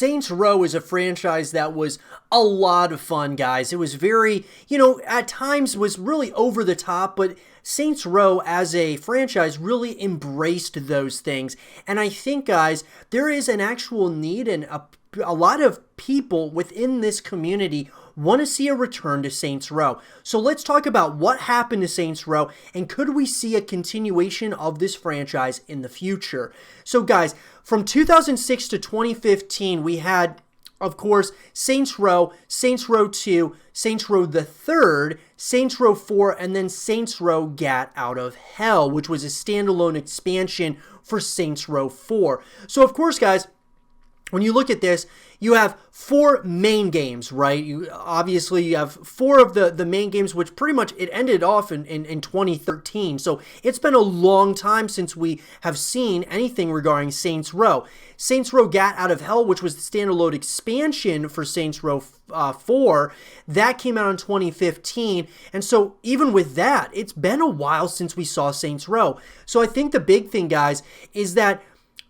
Saints Row is a franchise that was a lot of fun, guys. It was very, at times was really over the top, but Saints Row as a franchise really embraced those things. And I think, guys, there is an actual need, and a lot of people within this community want to see a return to Saints Row. So let's talk about what happened to Saints Row, and could we see a continuation of this franchise in the future? So guys, from 2006 to 2015, we had, of course, Saints Row 2, Saints Row the Third, Saints Row 4, and then Saints Row Gat Out of Hell, which was a standalone expansion for Saints Row 4. So of course, guys, when you look at this, you have 4 main games, right? You have 4 of the main games, which pretty much it ended off in 2013. So it's been a long time since we have seen anything regarding Saints Row. Saints Row Gat Out of Hell, which was the standalone expansion for Saints Row 4, that came out in 2015. And so even with that, it's been a while since we saw Saints Row. So I think the big thing, guys, is that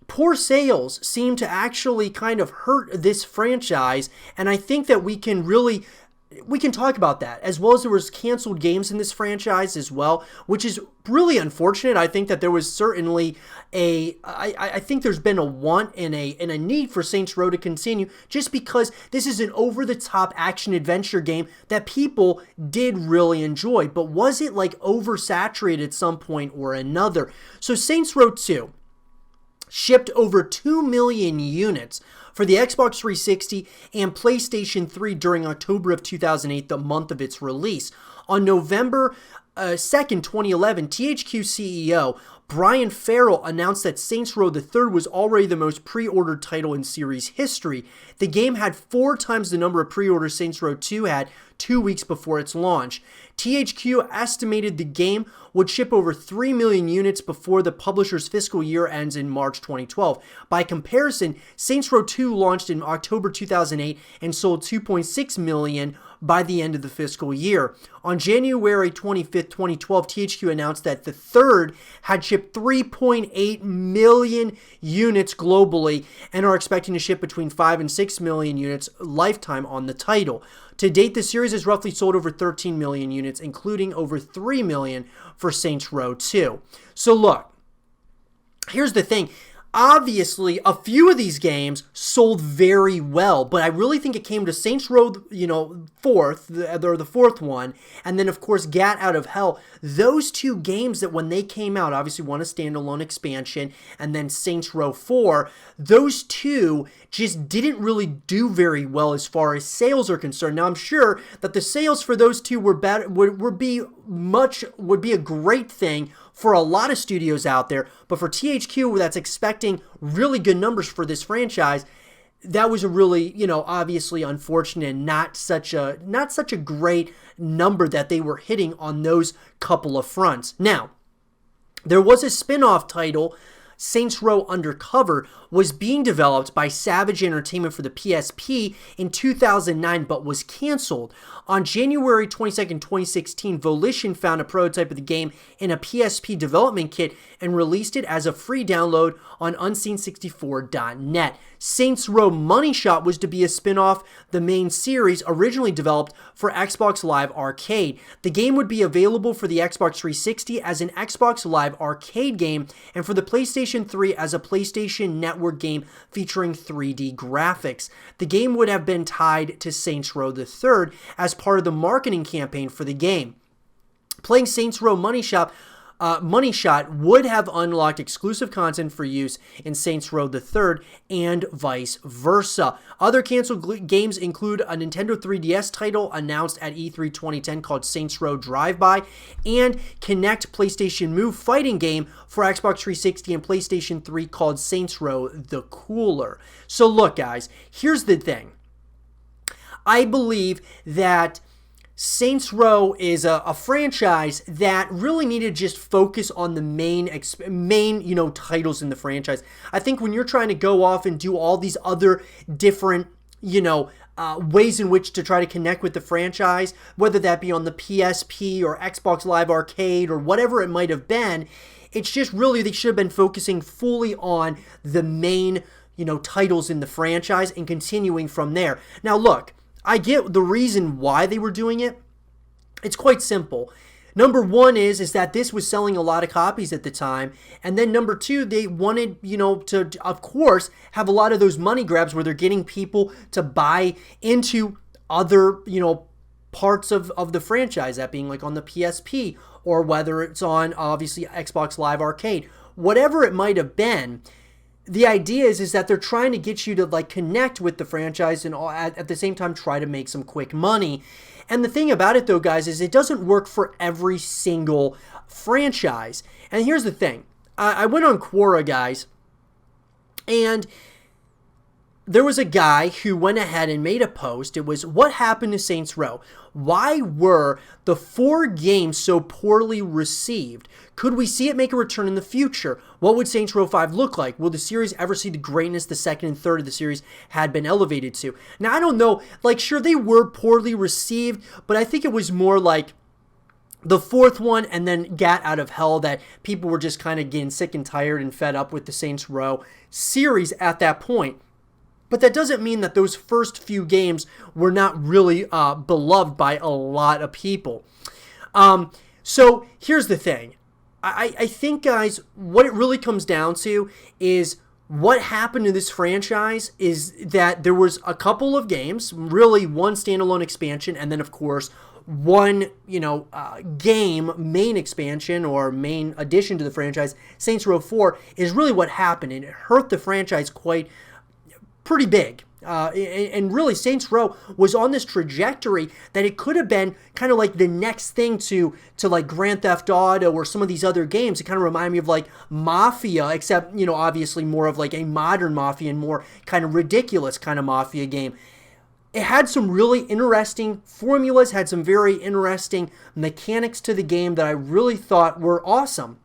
poor sales seem to actually kind of hurt this franchise, and I think that we can talk about that, as well as there was canceled games in this franchise as well, which is really unfortunate. I think that there was certainly I think there's been a want and a need for Saints Row to continue, just because this is an over-the-top action-adventure game that people did really enjoy, but was it like oversaturated at some point or another? So Saints Row 2 shipped over 2 million units for the Xbox 360 and PlayStation 3 during October of 2008, the month of its release. On November 2nd, 2011, THQ CEO Brian Farrell announced that Saints Row the Third was already the most pre-ordered title in series history. The game had 4 times the number of pre-orders Saints Row 2 had 2 weeks before its launch. THQ estimated the game would ship over 3 million units before the publisher's fiscal year ends in March 2012. By comparison, Saints Row 2 launched in October 2008 and sold 2.6 million by the end of the fiscal year. On January 25th, 2012, THQ announced that the third had shipped 3.8 million units globally and are expecting to ship between 5 and 6 million units lifetime on the title. To date, the series has roughly sold over 13 million units, including over 3 million for Saints Row 2. So look, here's the thing. Obviously, a few of these games sold very well, but I really think it came to Saints Row, the fourth one, and then, of course, Gat Out of Hell. Those 2 games that when they came out, obviously one a standalone expansion, and then Saints Row 4, those 2 just didn't really do very well as far as sales are concerned. Now, I'm sure that the sales for those 2 were better, would be a great thing for a lot of studios out there, but for THQ that's expecting really good numbers for this franchise, that was a really, obviously unfortunate and not such a great number that they were hitting on those couple of fronts. Now, there was a spin-off title, Saints Row Undercover, was being developed by Savage Entertainment for the PSP in 2009, but was canceled. On January 22nd, 2016, Volition found a prototype of the game in a PSP development kit and released it as a free download on Unseen64.net. Saints Row Money Shot was to be a spin-off the main series originally developed for Xbox Live Arcade. The game would be available for the Xbox 360 as an Xbox Live Arcade game and for the PlayStation 3 as a PlayStation Network game featuring 3D graphics. The game would have been tied to Saints Row the Third as part of the marketing campaign for the game. Playing Saints Row Money Shot would have unlocked exclusive content for use in Saints Row the Third and vice versa. Other canceled games include a Nintendo 3DS title announced at E3 2010 called Saints Row Drive-By and Kinect PlayStation Move fighting game for Xbox 360 and PlayStation 3 called Saints Row the Cooler. So look, guys, here's the thing. I believe that Saints Row is a franchise that really needed to just focus on the main titles in the franchise. I think when you're trying to go off and do all these other different, ways in which to try to connect with the franchise, whether that be on the PSP or Xbox Live Arcade or whatever it might have been, it's just really they should have been focusing fully on the main titles in the franchise and continuing from there. Now, look, I get the reason why they were doing it. It's quite simple. Number one is that this was selling a lot of copies at the time. And then number two, they wanted, to, of course, have a lot of those money grabs where they're getting people to buy into other, parts of the franchise, that being like on the PSP or whether it's on, obviously, Xbox Live Arcade. Whatever it might have been, the idea is that they're trying to get you to like connect with the franchise and at the same time try to make some quick money. And the thing about it, though, guys, is it doesn't work for every single franchise. And here's the thing. I went on Quora, guys, and there was a guy who went ahead and made a post. It was, what happened to Saints Row? Why were the 4 games so poorly received? Could we see it make a return in the future? What would Saints Row 5 look like? Will the series ever see the greatness the second and third of the series had been elevated to? Now, I don't know. Like, sure, they were poorly received, but I think it was more like the 4th one and then Gat Out of Hell that people were just kind of getting sick and tired and fed up with the Saints Row series at that point. But that doesn't mean that those first few games were not really beloved by a lot of people. So here's the thing. I think, guys, what it really comes down to is what happened to this franchise is that there was a couple of games, really one standalone expansion, and then, of course, one, game, main expansion or main addition to the franchise. Saints Row 4 is really what happened, and it hurt the franchise pretty big. And really, Saints Row was on this trajectory that it could have been kind of like the next thing to like Grand Theft Auto or some of these other games. It kind of reminded me of like Mafia, except, obviously more of like a modern Mafia and more kind of ridiculous kind of Mafia game. It had some really interesting formulas, had some very interesting mechanics to the game that I really thought were awesome.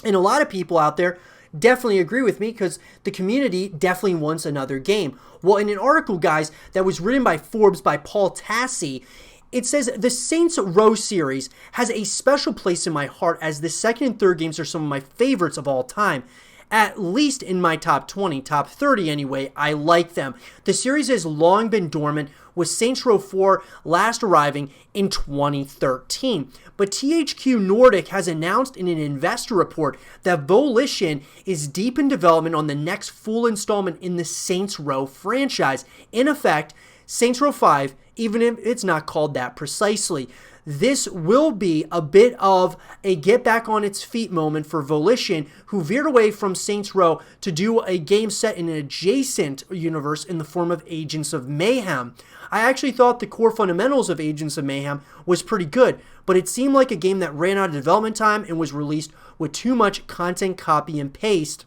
And a lot of people out there definitely agree with me because the community definitely wants another game. Well, in an article, guys, that was written by Forbes by Paul Tassi, it says the Saints Row series has a special place in my heart as the second and third games are some of my favorites of all time. At least in my top 20, top 30 anyway, I like them. The series has long been dormant, with Saints Row 4 last arriving in 2013. But THQ Nordic has announced in an investor report that Volition is deep in development on the next full installment in the Saints Row franchise. In effect, Saints Row 5, even if it's not called that precisely. This will be a bit of a get back on its feet moment for Volition, who veered away from Saints Row to do a game set in an adjacent universe in the form of Agents of Mayhem. I actually thought the core fundamentals of Agents of Mayhem was pretty good, but it seemed like a game that ran out of development time and was released with too much content copy and paste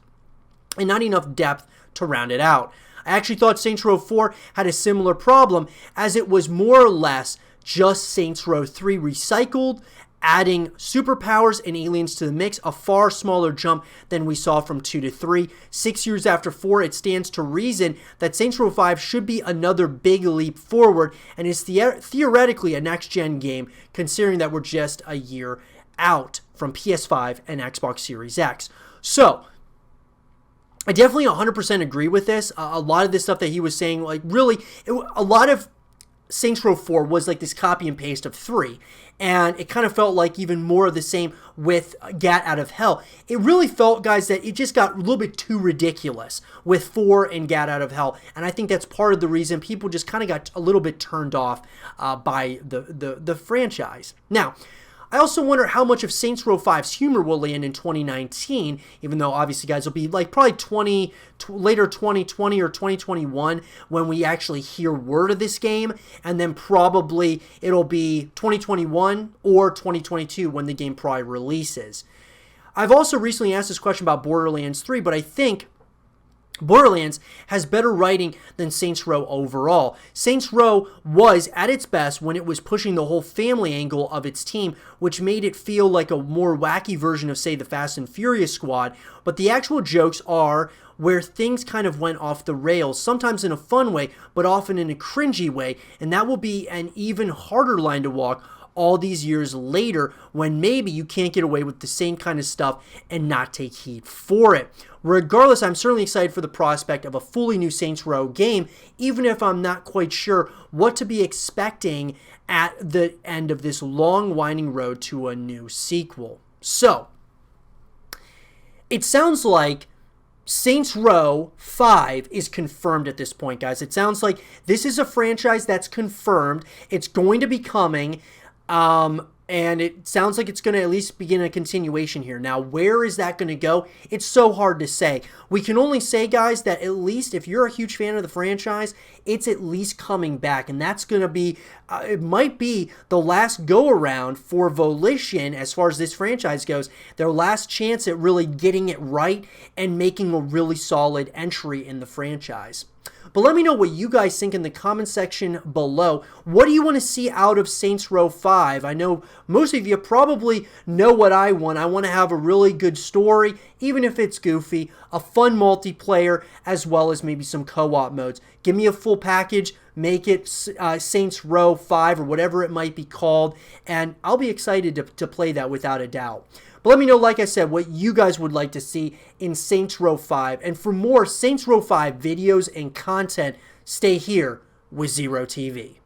and not enough depth to round it out. I actually thought Saints Row 4 had a similar problem, as it was more or less just Saints Row 3 recycled, adding superpowers and aliens to the mix, a far smaller jump than we saw from 2 to 3. 6 years after 4, it stands to reason that Saints Row 5 should be another big leap forward and is theoretically a next-gen game, considering that we're just a year out from PS5 and Xbox Series X. So, I definitely 100% agree with this. A lot of this stuff that he was saying, like really, a lot of Saints Row 4 was like this copy and paste of 3, and it kind of felt like even more of the same with Gat Out of Hell. It really felt, guys, that it just got a little bit too ridiculous with 4 and Gat Out of Hell, and I think that's part of the reason people just kind of got a little bit turned off by the franchise. Now, I also wonder how much of Saints Row 5's humor will land in 2019, even though obviously, guys, it'll be like probably later 2020 or 2021 when we actually hear word of this game, and then probably it'll be 2021 or 2022 when the game probably releases. I've also recently asked this question about Borderlands 3, but I think Borderlands has better writing than Saints Row overall. Saints Row was at its best when it was pushing the whole family angle of its team, which made it feel like a more wacky version of, say, the Fast and Furious squad, but the actual jokes are where things kind of went off the rails, sometimes in a fun way, but often in a cringy way, and that will be an even harder line to walk all these years later when maybe you can't get away with the same kind of stuff and not take heat for it. Regardless, I'm certainly excited for the prospect of a fully new Saints Row game, even if I'm not quite sure what to be expecting at the end of this long, winding road to a new sequel. So, it sounds like Saints Row 5 is confirmed at this point, guys. It sounds like this is a franchise that's confirmed. It's going to be coming, and it sounds like it's going to at least begin a continuation here. Now, where is that going to go? It's so hard to say. We can only say, guys, that at least if you're a huge fan of the franchise, it's at least coming back. And that's going to be, it might be the last go-around for Volition as far as this franchise goes. Their last chance at really getting it right and making a really solid entry in the franchise. But let me know what you guys think in the comment section below. What do you want to see out of Saints Row 5? I know most of you probably know what I want. I want to have a really good story, even if it's goofy, a fun multiplayer, as well as maybe some co-op modes. Give me a full package, make it Saints Row 5 or whatever it might be called, and I'll be excited to play that without a doubt. But let me know, like I said, what you guys would like to see in Saints Row 5. And for more Saints Row 5 videos and content, stay here with Zero TV.